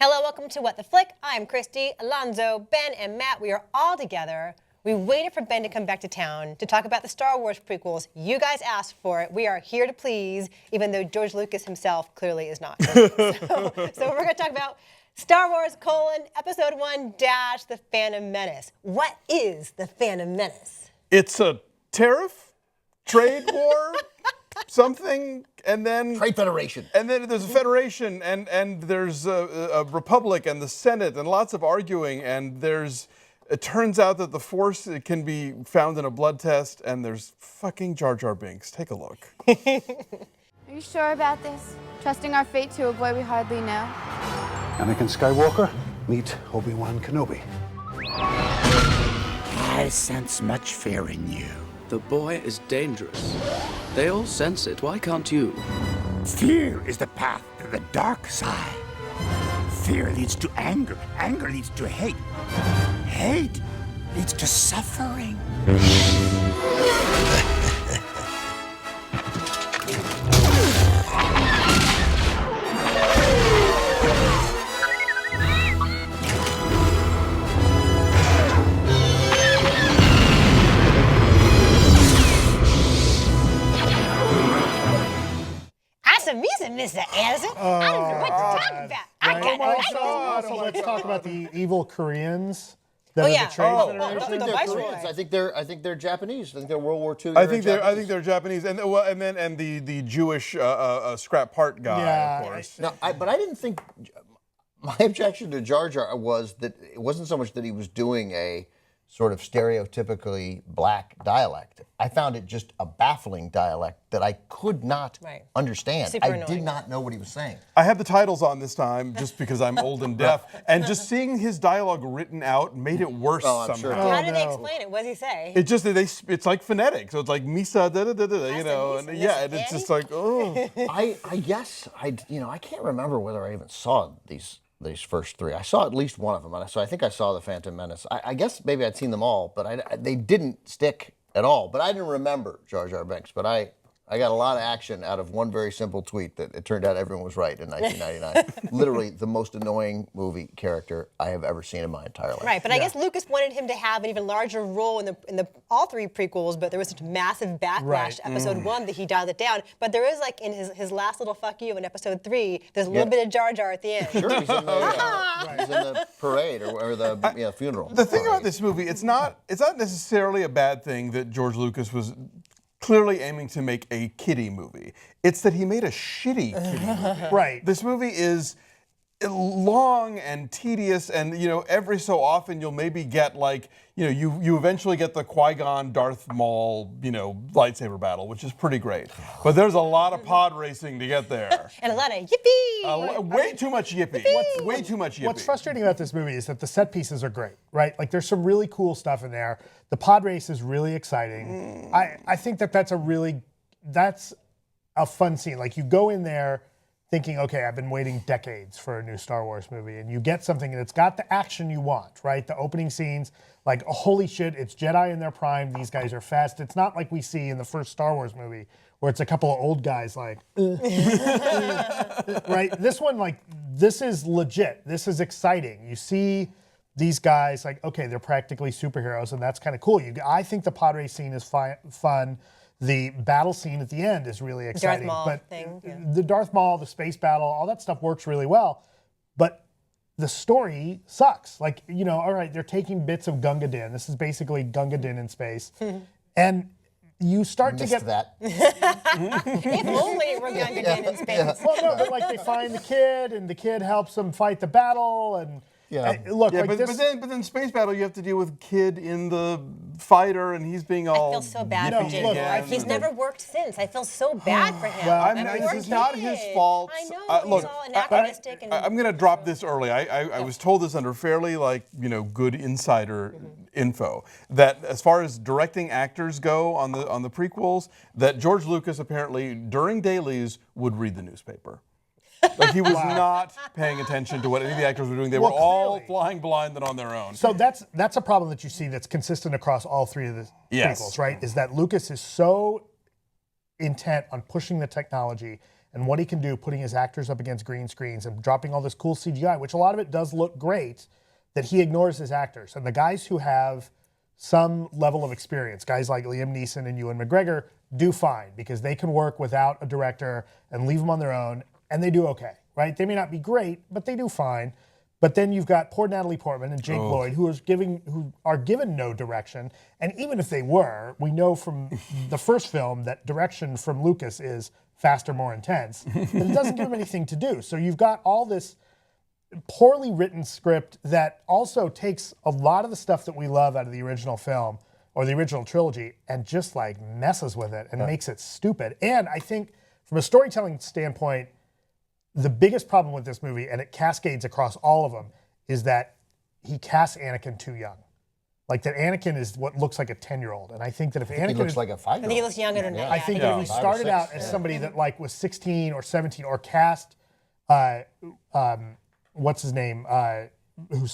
Hello, welcome to What the Flick. I'm Christy, Alonzo, Ben, and Matt. We are all together. We waited for Ben to come back to town to talk about the Star Wars prequels. You guys asked for it. We are here to please, even though George Lucas himself clearly is not. So we're going to talk about Star Wars, Episode I - The Phantom Menace. What is the Phantom Menace? It's a tariff, trade war, something, and then... Trade Federation. And then there's a federation, and there's a republic and the Senate, and lots of arguing, and there's... It turns out that the Force can be found in a blood test, and there's fucking Jar Binks. Take a look. Are you sure about this? Trusting our fate to a boy we hardly know? Anakin Skywalker, meet Obi-Wan Kenobi. I sense much fear in you. The boy is dangerous. They all sense it. Why can't you? Fear is the path to the dark side. Fear leads to anger. Anger leads to hate. Hate leads to suffering. Mr. Anderson. I don't know what to talk about. I got also, let's talk about the evil Koreans. That are the Trade Federation. I think they're Japanese. I think they're World War II. I think they're Japanese, and the Jewish scrap part guy, of course. No, but I didn't think. My objection to Jar Jar was that it wasn't so much that he was doing a sort of stereotypically black dialect. I found it just a baffling dialect that I could not understand. I did not know what he was saying. I had the titles on this time just because I'm old and deaf, and just seeing his dialogue written out made it worse somehow. Sure. How did they explain it? What does he say? It just it's like phonetic, so it's like misa da da da da, you know, and and it's just like oh. I guess I can't remember whether I even saw these first three. I saw at least one of them, so I think I saw The Phantom Menace. I guess maybe I'd seen them all, but they didn't stick at all. But I didn't remember Jar Binks. But I got a lot of action out of one very simple tweet that it turned out everyone was right in 1999. Literally the most annoying movie character I have ever seen in my entire life. Right, but I guess Lucas wanted him to have an even larger role in the all three prequels, but there was such massive backlash to Episode I that he dialed it down. But there is, like, in his last little fuck you in Episode 3, there's a little bit of Jar Jar at the end. Sure, he's in the parade or the funeral. The thing about this movie, it's not necessarily a bad thing that George Lucas was clearly aiming to make a kiddie movie. It's that he made a shitty kiddie movie. Right. This movie is long and tedious, and every so often you'll maybe get you eventually get the Qui-Gon Darth Maul lightsaber battle, which is pretty great. But there's a lot of pod racing to get there. And a lot of yippee! Way too much yippee. Way too much yippee. What's frustrating about this movie is that the set pieces are great, right? Like, there's some really cool stuff in there. The pod race is really exciting. I think that's a fun scene. Like, you go in there thinking, okay, I've been waiting decades for a new Star Wars movie, and you get something that's got the action you want, right? The opening scenes, like, oh, holy shit, it's Jedi in their prime, these guys are fast. It's not like we see in the first Star Wars movie, where it's a couple of old guys like, right? This one, like, this is legit. This is exciting. You see these guys, like, okay, they're practically superheroes, and that's kind of cool. I think the pod race scene is fun. The battle scene at the end is really exciting. Darth Maul but thing. Yeah. The Darth Maul, the space battle, all that stuff works really well. But the story sucks. Like, all right, they're taking bits of Gungan Jinn. This is basically Gungan Jinn in space. And you start to get that. If only we're Gungan Jinn in space. Yeah. Well, no, but like they find the kid, and the kid helps them fight the battle, and look, yeah, like but then space battle, you have to deal with Kid in the fighter, and he's being all. I feel so bad for Jim. He's never worked since. I feel so bad for him. Well, this is not his fault. I know. He's all anachronistic. I'm going to drop this early. I was told this under fairly good insider info that as far as directing actors go on the prequels, that George Lucas apparently during dailies would read the newspaper. Like, he was not paying attention to what any of the actors were doing. They were all flying blind and on their own. So that's a problem that you see that's consistent across all three of the prequels, right? Is that Lucas is so intent on pushing the technology and what he can do putting his actors up against green screens and dropping all this cool CGI, which a lot of it does look great, that he ignores his actors. And the guys who have some level of experience, guys like Liam Neeson and Ewan McGregor, do fine because they can work without a director and leave them on their own, and they do okay, right? They may not be great, but they do fine. But then you've got poor Natalie Portman and Jake Lloyd, who are given no direction. And even if they were, we know from the first film that direction from Lucas is faster, more intense. But it doesn't give them anything to do. So you've got all this poorly written script that also takes a lot of the stuff that we love out of the original film or the original trilogy and just like messes with it and makes it stupid. And I think from a storytelling standpoint, the biggest problem with this movie, and it cascades across all of them, is that he casts Anakin too young. Like that Anakin is what looks like a 10-year-old. And I think that if Anakin He looks like a 5-year-old. I think he looks younger than that. I think that if he started out as somebody that like was 16 or 17 or cast what's his name, who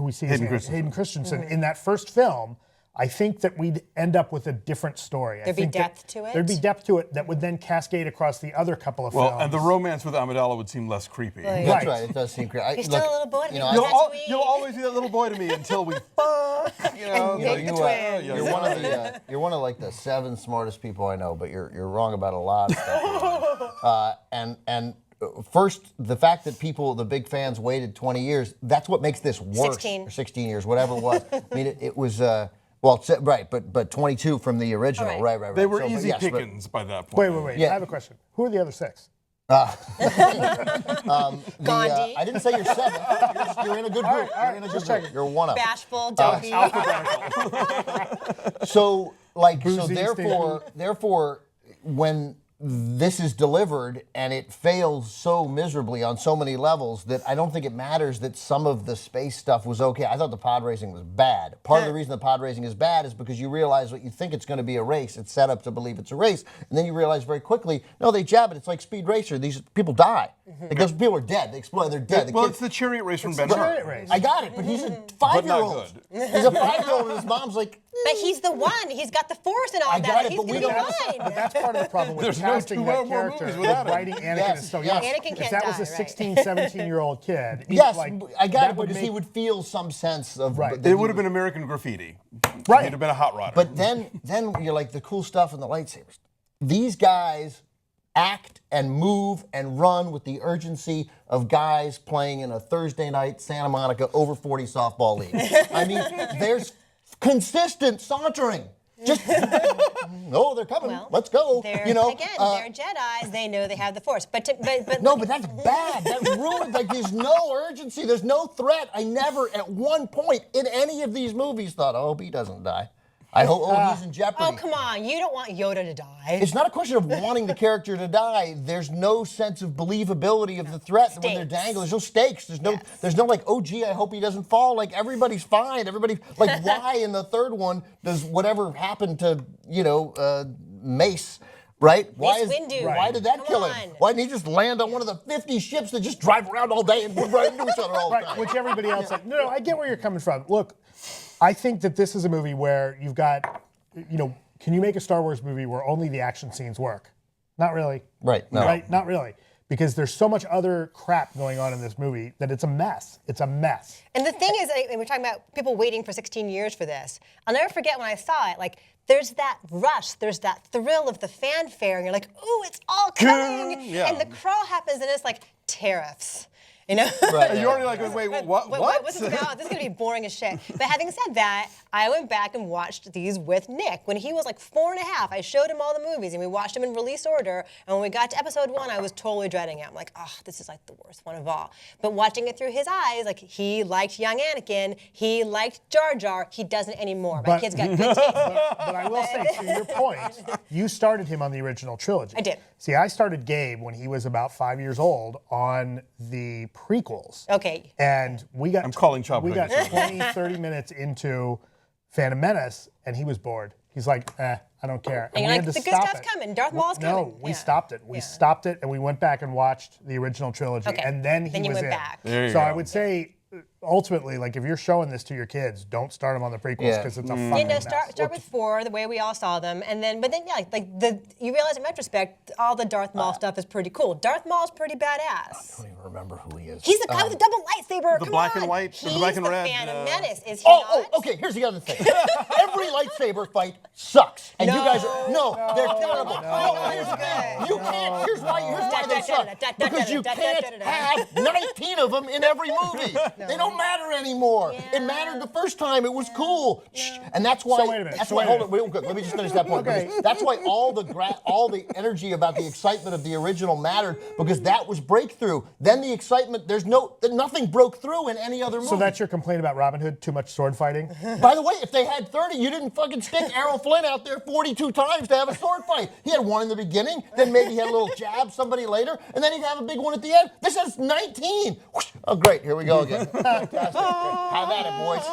we see Hayden as Christensen. Hayden Christensen in that first film, I think that we'd end up with a different story. There'd be depth to it? There'd be depth to it that would then cascade across the other couple of Well, films. and the romance with Amidala would seem less creepy. That's right. It does seem creepy. He's still a little boy to me. You'll always be that little boy to me until we fuck. You're one of like the 7 smartest people I know, but you're wrong about a lot of stuff. And first, the fact that the big fans waited 20 years, that's what makes this worse. 16. Or 16 years, whatever it was. I mean, it was. Well, right, but 22 from the original, right. They were easy pickings by that point. Wait. Yeah. I have a question. Who are the other 6? Gandhi. I didn't say you're 7. You're in a good group. You're in a good group. You're one of them. Bashful, dopey. So Boozy, therefore, when this is delivered and it fails so miserably on so many levels that I don't think it matters that some of the space stuff was okay. I thought the pod racing was bad. Part of the reason the pod racing is bad is because you realize what you think it's going to be a race. It's set up to believe it's a race. And then you realize very quickly, no, they jab it. It's like Speed Racer. These people die. Like those people are dead. They explode. They're dead. Well, it's the chariot race from Ben Hur. I got it, but he's a 5-year-old. He's a 5-year-old and his mom's like, But he's the one. He's got the Force and all I that. got it, He's but we gonna be don't- fine. But that's part of the problem with There's no casting 2 that more character, movies with without it. writing Anakin Yes, is so yes. young. Anakin If can't that was die, a right. 16, 17-year-old kid, yes, like, I got that it would because make- he would feel some sense of. Right. that It he would have was- been American Graffiti. Right. He'd have been a hot rodder. But then you're like the cool stuff in the lightsabers. These guys act and move and run with the urgency of guys playing in a Thursday night Santa Monica over 40 softball league. I mean, there's consistent sauntering. Just, oh, they're coming. Well, Let's go. They're, You know, again, they're Jedi. They know they have the Force. But no, but that's bad. That ruins. Like, there's no urgency. There's no threat. I never, at one point in any of these movies, thought, "Oh, he doesn't die." I hope. Oh, he's in jeopardy. oh, come on. You don't want Yoda to die. It's not a question of wanting the character to die. There's no sense of believability of the threat when they're Stakes. dangling. There's no stakes. There's no like, oh gee, I hope he doesn't fall. Like everybody's fine. Everybody like why in the third one does whatever happened to Mace? Right? Mace Windu. Why did that Come kill him? on. Why didn't he just land on one of the 50 ships that just drive around all day and run right into each other all the Right, time? which everybody else like. No, I get where you're coming from. Look, I think that this is a movie where you've got, can you make a Star Wars movie where only the action scenes work? Not really. Right. No. Right? Not really. Because there's so much other crap going on in this movie that it's a mess. It's a mess. And the thing is, we're talking about people waiting for 16 years for this. I'll never forget when I saw it, like, there's that rush, there's that thrill of the fanfare, and you're like, ooh, it's all coming. Yeah. And the crawl happens, and it's like tariffs. You know? Right. And you're already like, wait, what? What's this about? This is going to be boring as shit. But having said that, I went back and watched these with Nick. When he was like 4.5, I showed him all the movies, and we watched them in release order. And when we got to episode 1, I was totally dreading it. I'm like, oh, this is like the worst one of all. But watching it through his eyes, like, he liked young Anakin. He liked Jar Jar. He doesn't anymore. My kid's got good taste now. But I will say, to your point, you started him on the original trilogy. I did. See, I started Gabe when he was about 5 years old on the prequels. Okay. And we got I'm calling Chop we got Ready. 20, 30 minutes into Phantom Menace, and he was bored. He's like, I don't care. And you're we like, had to the good stop stuff's it. coming. Darth Maul's No, coming. we Yeah. stopped it. We stopped it, and we went back and watched the original trilogy, Okay. and then he Then you was went in. back. There you So go. I would say, ultimately, like if you're showing this to your kids, don't start them on the prequels because it's a fucking You know, mess. start with 4, the way we all saw them, and then, but then, yeah, you realize in retrospect, all the Darth Maul stuff is pretty cool. Darth Maul's pretty badass. I don't even remember who he is. He's the guy with the double lightsaber. The Come black on. and white, He's the black and red. Phantom Menace, is he Oh, not? okay, here's the other thing. Every lightsaber fight sucks. And you guys are, they're terrible. No, here's the thing. You can't, here's why they suck. Because you can't have 19 of them in every movie. They don't matter anymore. It mattered the first time, it was cool. And that's why, So wait a minute, that's so why, wait a hold on, let me just finish that point. Okay. That's why all the energy about the excitement of the original mattered, because that was breakthrough. Then the excitement, nothing broke through in any other movie. So that's your complaint about Robin Hood? Too much sword fighting? By the way, if they had 30, you didn't fucking stick Errol Flynn out there 42 times to have a sword fight. He had one in the beginning, then maybe he had a little jab somebody later, and then he'd have a big one at the end. This has 19. Whoosh. Oh, great. Here we go again. Fantastic. Have at it, boys.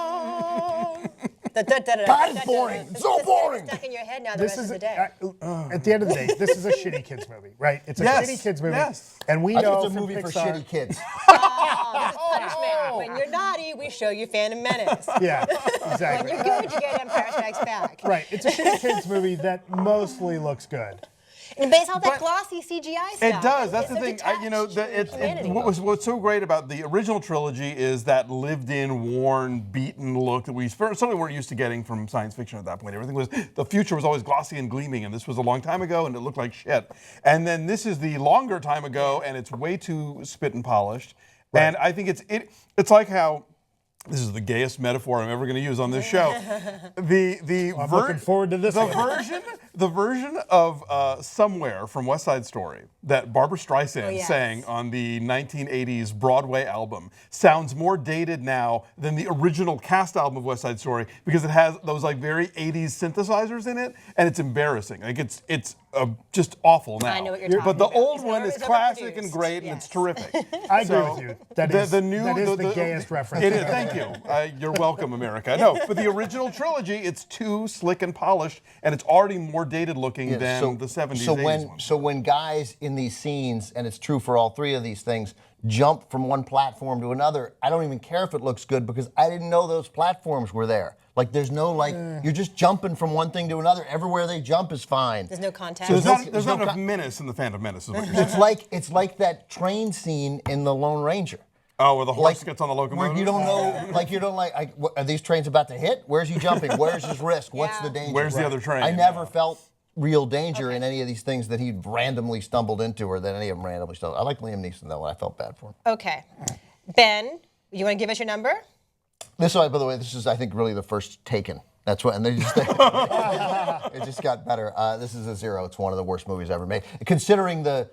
God, it's boring. So boring. Stuck in your head now the This rest is of the day. at the end of the day, this is a shitty kids movie, right? It's a shitty kids movie, and we I know think it's a from movie for Pixar, shitty kids. Oh, this is punishment. When you're naughty, we show you Phantom Menace. Yeah, When exactly. you're good, you get Empire Strikes Back. Right, it's a shitty kids movie that mostly looks good. And based on that glossy CGI stuff. It does. That's the so thing. detached from humanity. What's so great about the original trilogy is that lived-in, worn, beaten look that we certainly weren't used to getting from science fiction at that point. The future was always glossy and gleaming, and this was a long time ago, and it looked like shit. And then this is the longer time ago, and it's way too spit and polished. Right. And I think it's like how. This is the gayest metaphor I'm ever going to use on this show. I'm looking forward to this. The version of Somewhere from West Side Story that Barbra Streisand sang on the 1980s Broadway album sounds more dated now than the original cast album of West Side Story because it has those like very 80s synthesizers in it, and it's embarrassing. Like it's just awful now. I know what you're talking But the about. old one is classic and great, and it's terrific. I agree with you. That is the gayest reference. It is. Thank you. You're welcome, America. No, but the original trilogy, it's too slick and polished, and it's already more dated looking than the 70s. So when guys in these scenes, and it's true for all three of these things, jump from one platform to another, I don't even care if it looks good because I didn't know those platforms were there. Like there's no you're just jumping from one thing to another. Everywhere they jump is fine. There's no contact. So there's not enough menace in the Phantom Menace. Is what you're saying. It's like that train scene in The Lone Ranger. Oh, where the horse gets on the locomotive? Where you don't know, are these trains about to hit? Where's he jumping? Where's his risk? What's the danger? Where's the other train? I never felt real danger in any of these things that he randomly stumbled into or that any of them randomly stumbled. I like Liam Neeson, though, and I felt bad for him. Okay. Ben, you want to give us your number? By the way, this is, I think, really the first Taken. That's what, and they just, it just got better. This is a 0. It's one of the worst movies ever made. Considering the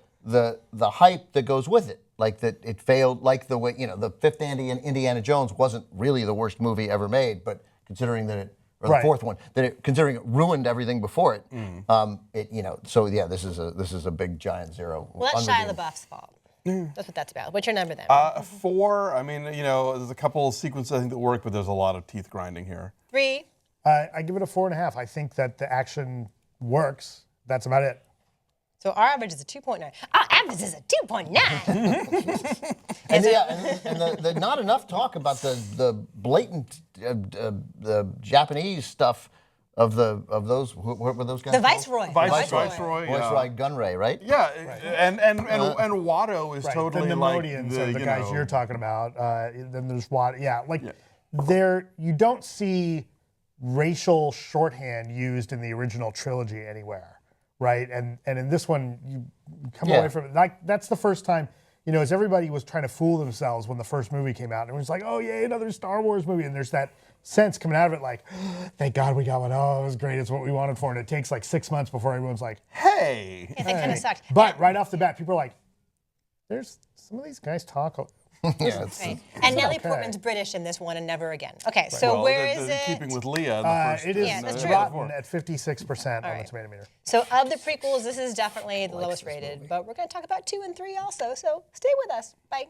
hype that goes with it. Like that it failed, like the way, the fifth Indiana Jones wasn't really the worst movie ever made, but considering that it, or the fourth one, considering it ruined everything before it, so yeah, this is a big giant 0. Well, that's Shia LaBeouf's fault. That's what that's about. What's your number then? 4. I mean, there's a couple of sequences I think that work, but there's a lot of teeth grinding here. 3. I give it a 4.5. I think that the action works. That's about it. So our average is a 2.9. Our average is a 2.9. and the not enough talk about the blatant the Japanese stuff of those. What were those guys? The Viceroy. Viceroy. Viceroy Gunray, right? Yeah, and Watto is totally the like Nemodians are the guys you're talking about. Then there's Watto. Yeah, there you don't see racial shorthand used in the original trilogy anywhere. Right, and in this one, you come away from it. Like that's the first time, as everybody was trying to fool themselves when the first movie came out. And it was like, oh, yay, another Star Wars movie. And there's that sense coming out of it like, thank God we got one. Oh, it was great. It's what we wanted for it. And it takes like 6 months before everyone's like, hey. Yeah, that kind of sucked. But right off the bat, people are like, there's some of these guys talk. Right. And Natalie Portman's British in this one and never again. Okay, so where is it? Keeping with Leah. The first, it is rotten at 56% on the tomato meter. So of the prequels, this is definitely the lowest rated. But we're going to talk about 2 and 3 also. So stay with us. Bye.